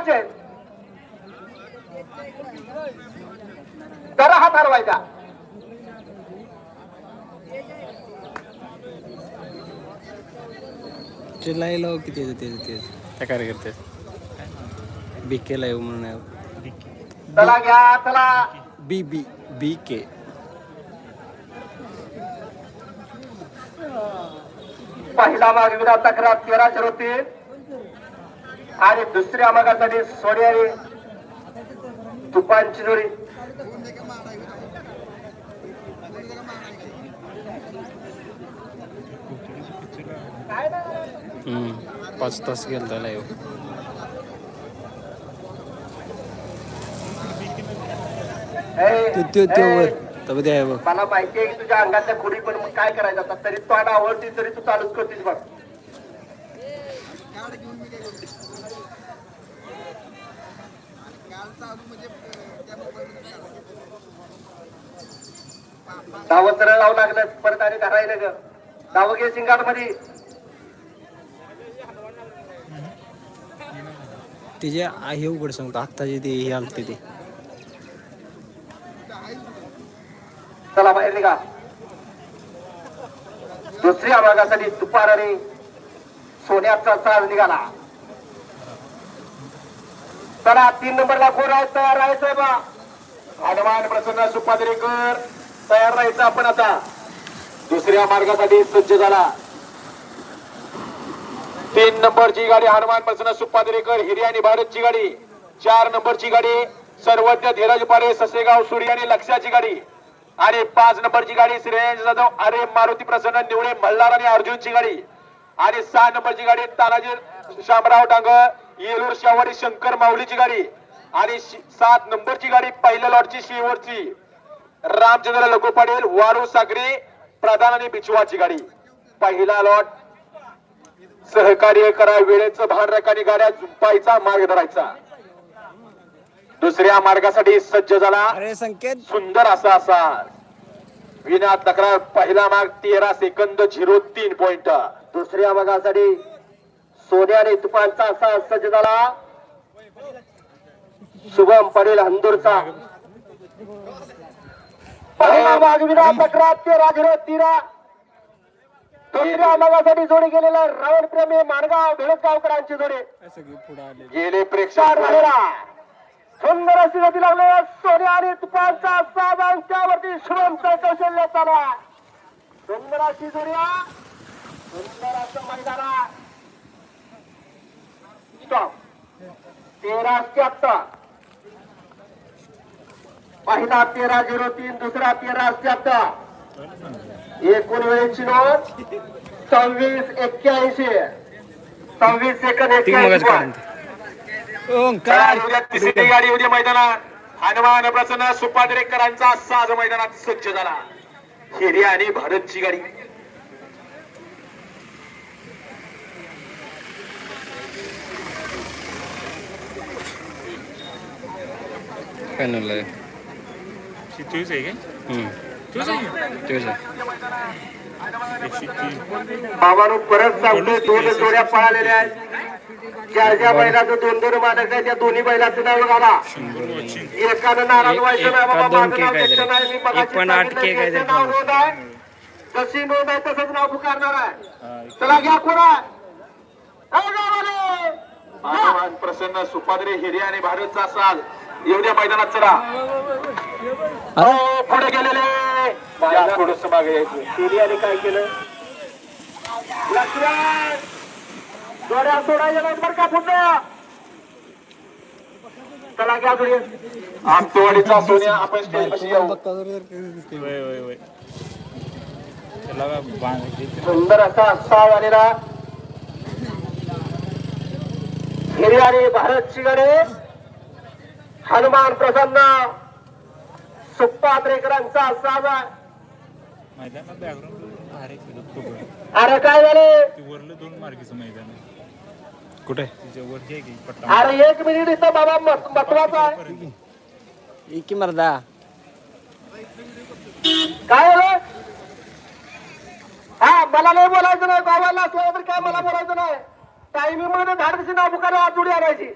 कोणाचे जरा हात हलवायचा. चिल्लाई लाव किती ते त्या कार्यकर्ते बीके लाईव्ह म्हणून चला घ्या चला. बी बी बी के पहिला माग विना तक्रार 13-03 आणि दुसऱ्या मागासाठी सोन्यारी तुपांची जोडी. हम्म 5 तास गेलता लाईव्ह. मला माहिती आहे की तुझ्या अंगातल्या खोडी, पण मग काय करायचं आता. तरी तू आवडती तरी तू चालूच करतीस बघ. धाव सरळ लावू लागलं परत आणि धरायला ग. धाव घे सिंगाट मध्ये. तिचे हे उघड सांगतो आत्ताचे ते हे आलते ते. चला बाहेर निघा. दुसऱ्या भागासाठी दुपार आणि सोन्याचा साज निघाला. चला 3 नंबरला कोण आहे, तयार राहायचंय बा. हनुमान प्रसन्न सुपादरेकर तयार राहायचं आपण आता. दुसऱ्या मार्गासाठी सज्ज झाला. 3 नंबरची गाडी हनुमान प्रसन्न सुपादरेकर हिरी आणि भारतची गाडी. 4 नंबरची गाडी सर्वज्ञ धीरज पारे ससेगाव सुडी आणि लक्ष्याची गाडी. आणि 5 नंबरची गाडी श्रेयस जाधव अरे मारुती प्रसन्न निवळे मल्हार आणि अर्जुनची गाडी. आणि 6 नंबरची गाडी तानाजी शामराव डांग येलूर शावरी शंकर माऊलीची गाडी. आणि 7 नंबरची गाडी पहिल्या लॉटची शेवटची रामचंद्र लघु पाटील वारू सागरी प्रधान आणि बिचवाची गाडी. पहिला लॉट सहकार्य करा, वेळेचं भान राखाने गाड्या झुंपायचा मार्ग धरायचा. दुसऱ्या मार्गासाठी सज्ज झाला. अरे संकेत सुंदर असा विना तक्रार पहिला मार्ग 13 सेकंद 03 पॉइंट. दुसऱ्या मार्गासाठी सोन्याने तुपांचा असा सज्ज झाला. शुभम पडेल हंदूरचा. पहिला मार्ग विना तक्रार 13-13. दुसऱ्या मार्गासाठी जोडी गेलेला रावण प्रेमी माणगाव भेळगावकरांची जोडी गेले प्रेक्षक झालेला. सुंदर अशी गती लागले. सोन्या आणि तुपांचा साधांच्यावरती शुभमचा कौशल्य चालू. सुंदर अशी जोड्या, सुंदर असं मैदाना. स्टॉप 13-77. पहिला 13-03, दुसरा 13-77. एकूण वेळेची नोंद 26-81. 26 सेकंद 81. तिसरी गाडी उद्या मैदानात हनुमान प्रसन्न सुपादरेकरांचा साज मैदानात सज्ज झाला. हिरी आणि भारतची गाडी. बाबांनो परत सांगतोय 2 जोड्या पळालेल्या आहेत. ज्या बैलाचं 2-2 मालक आहे त्या दोन्ही बैलाचं नाव घाला. एकानं नाराज व्हायचं नाही बाबा, माझं नाव घेतलं नाही, मी मगाशी नाव नोंद आहे, जशी नोंद आहे तसंच नाव पुकारणार आहे. चला घ्या कोणा प्रसन्न सुपादरे हिरे आणि भारतचा असाल एवढ्या मैदानात. चला पुढे गेलेले थोडस मागे यायचं. हिरियाने काय केलं, लक्ष्मण जोड्या सोडायच्या नाहीत बरं का पुन्हा. चला घ्या जोडी. आमचेवाडीचा सोन्या आपण स्टेज पाशी येऊ. सुंदर असा साव आलेला हिरी आणि भारतची गाडी. हनुमान प्रसन्न सुप्पात्रेकरांचा साज. अरे काय झाले, वरलं 2 मार्गीचं मैदान कुठे? अरे 1 मिनिट इथं बाबा महत्वाचा आहे. की मर्दा काय झालं. हा मला नाही बोलायचं नाही, गावाला असल्यावर काय मला बोलायचं नाही. टायमिंग मध्ये धाडसी नाव पुकार जोडी आणायची.